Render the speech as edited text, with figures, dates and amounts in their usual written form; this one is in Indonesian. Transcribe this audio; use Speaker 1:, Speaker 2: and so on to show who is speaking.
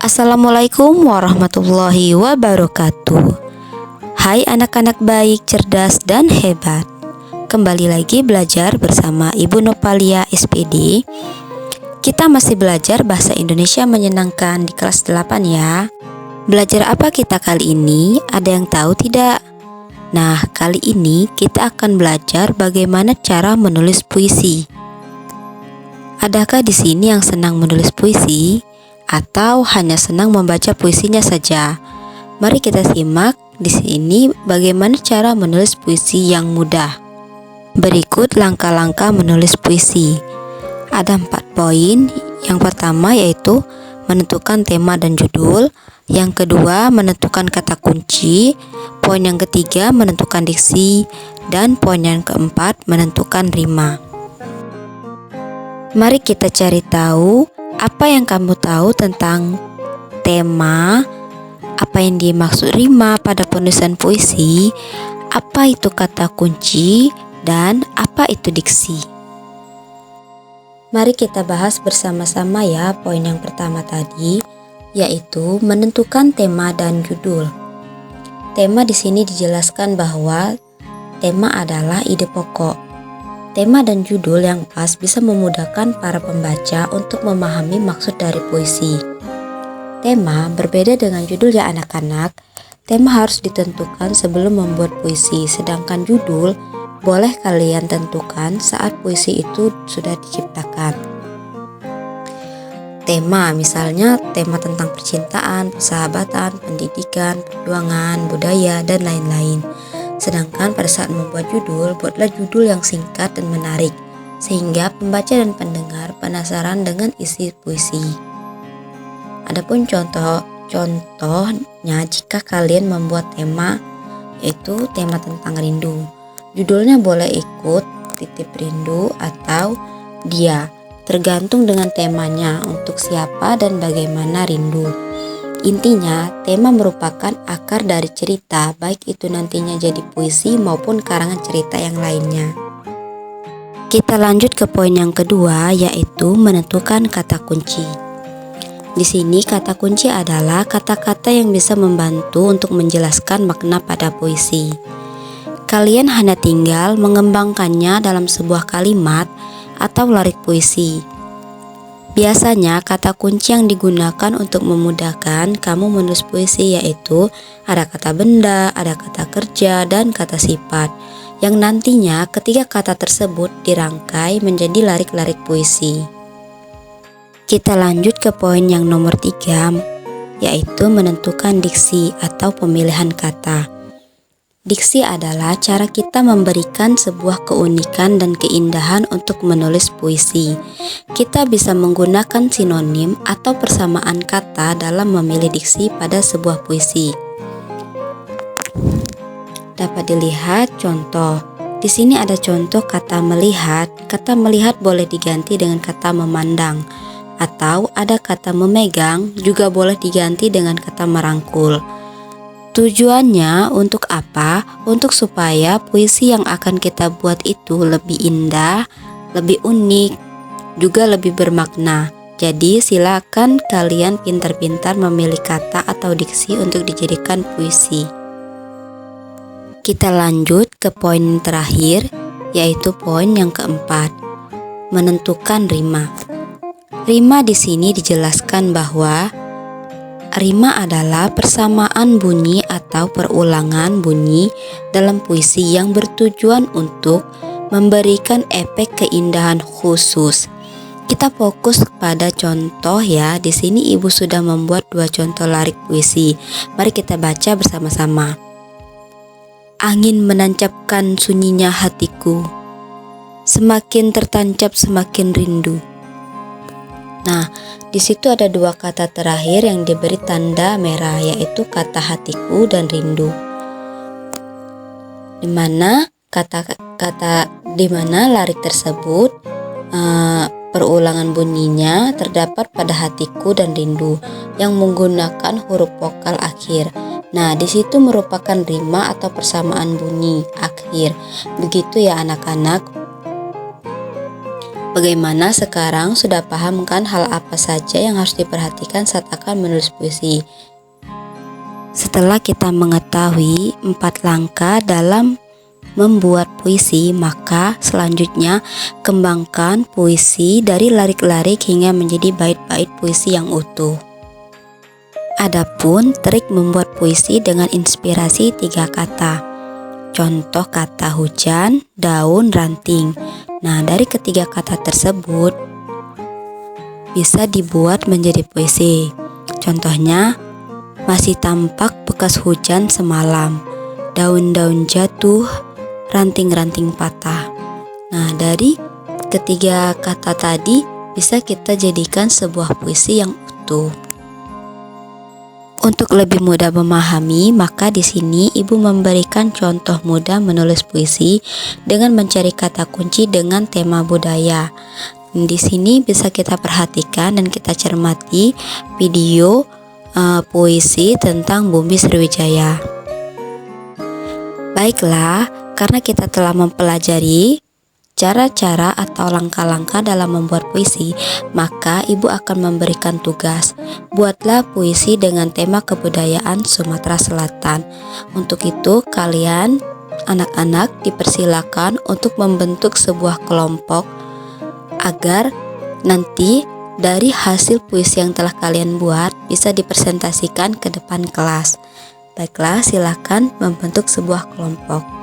Speaker 1: Assalamualaikum warahmatullahi wabarakatuh. Hai anak-anak baik, cerdas, dan hebat. Kembali lagi belajar bersama Ibu Nopalia SPD. Kita masih belajar bahasa Indonesia menyenangkan di kelas 8 ya. Belajar apa kita kali ini? Ada yang tahu tidak? Nah, kali ini kita akan belajar bagaimana cara menulis puisi. Adakah di sini yang senang menulis puisi? Atau hanya senang membaca puisinya saja? Mari kita simak di sini bagaimana cara menulis puisi yang mudah. Berikut langkah-langkah menulis puisi. Ada 4 poin. Yang pertama yaitu menentukan tema dan judul. Yang kedua menentukan kata kunci. Poin yang ketiga menentukan diksi. Dan poin yang keempat menentukan rima. Mari kita cari tahu apa yang kamu tahu tentang tema, apa yang dimaksud rima pada penulisan puisi, apa itu kata kunci, dan apa itu diksi. Mari kita bahas bersama-sama ya poin yang pertama tadi, yaitu menentukan tema dan judul. Tema di sini dijelaskan bahwa tema adalah ide pokok. Tema dan judul yang pas bisa memudahkan para pembaca untuk memahami maksud dari puisi. Tema berbeda dengan judul ya anak-anak. Tema harus ditentukan sebelum membuat puisi, sedangkan judul boleh kalian tentukan saat puisi itu sudah diciptakan. Tema misalnya tema tentang percintaan, persahabatan, pendidikan, perjuangan, budaya, dan lain-lain. Sedangkan pada saat membuat judul, buatlah judul yang singkat dan menarik, sehingga pembaca dan pendengar penasaran dengan isi puisi. Adapun contohnya jika kalian membuat tema, yaitu tema tentang rindu. Judulnya boleh ikut Titip Rindu atau Dia, tergantung dengan temanya untuk siapa dan bagaimana rindu. Intinya, tema merupakan akar dari cerita, baik itu nantinya jadi puisi maupun karangan cerita yang lainnya. Kita lanjut ke poin yang kedua, yaitu menentukan kata kunci. Di sini kata kunci adalah kata-kata yang bisa membantu untuk menjelaskan makna pada puisi. Kalian hanya tinggal mengembangkannya dalam sebuah kalimat atau larik puisi. Biasanya kata kunci yang digunakan untuk memudahkan kamu menulis puisi yaitu ada kata benda, ada kata kerja, dan kata sifat, yang nantinya ketiga kata tersebut dirangkai menjadi larik-larik puisi. Kita lanjut ke poin yang nomor 3, yaitu menentukan diksi atau pemilihan kata. Diksi adalah cara kita memberikan sebuah keunikan dan keindahan untuk menulis puisi. Kita bisa menggunakan sinonim atau persamaan kata dalam memilih diksi pada sebuah puisi. Dapat dilihat contoh. Di sini ada contoh kata melihat. Kata melihat boleh diganti dengan kata memandang, atau ada kata memegang juga boleh diganti dengan kata merangkul. Tujuannya untuk apa? Untuk supaya puisi yang akan kita buat itu lebih indah, lebih unik, juga lebih bermakna. Jadi silakan kalian pintar-pintar memilih kata atau diksi untuk dijadikan puisi. Kita lanjut ke poin terakhir, yaitu poin yang keempat, menentukan rima. Rima di sini dijelaskan bahwa rima adalah persamaan bunyi atau perulangan bunyi dalam puisi yang bertujuan untuk memberikan efek keindahan khusus. Kita fokus pada contoh ya. Di sini Ibu sudah membuat 2 contoh larik puisi. Mari kita baca bersama-sama. Angin menancapkan sunyinya hatiku, semakin tertancap semakin rindu. Nah, di situ ada 2 kata terakhir yang diberi tanda merah, yaitu kata hatiku dan rindu. Di mana larik tersebut perulangan bunyinya terdapat pada hatiku dan rindu yang menggunakan huruf vokal akhir. Nah, di situ merupakan rima atau persamaan bunyi akhir. Begitu ya anak-anak. Bagaimana sekarang sudah paham kan hal apa saja yang harus diperhatikan saat akan menulis puisi? Setelah kita mengetahui 4 langkah dalam membuat puisi, maka selanjutnya kembangkan puisi dari larik-larik hingga menjadi bait-bait puisi yang utuh. Adapun trik membuat puisi dengan inspirasi 3 kata. Contoh kata hujan, daun, ranting. Nah, dari ketiga kata tersebut bisa dibuat menjadi puisi. Contohnya, masih tampak bekas hujan semalam, daun-daun jatuh, ranting-ranting patah. Nah, dari ketiga kata tadi bisa kita jadikan sebuah puisi yang utuh. Untuk lebih mudah memahami, maka di sini Ibu memberikan contoh mudah menulis puisi dengan mencari kata kunci dengan tema budaya. Di sini bisa kita perhatikan dan kita cermati video puisi tentang Bumi Sriwijaya. Baiklah, karena kita telah mempelajari cara-cara atau langkah-langkah dalam membuat puisi, maka Ibu akan memberikan tugas. Buatlah puisi dengan tema kebudayaan Sumatera Selatan. Untuk itu, kalian anak-anak dipersilakan untuk membentuk sebuah kelompok agar nanti dari hasil puisi yang telah kalian buat bisa dipresentasikan ke depan kelas. Baiklah, silakan membentuk sebuah kelompok.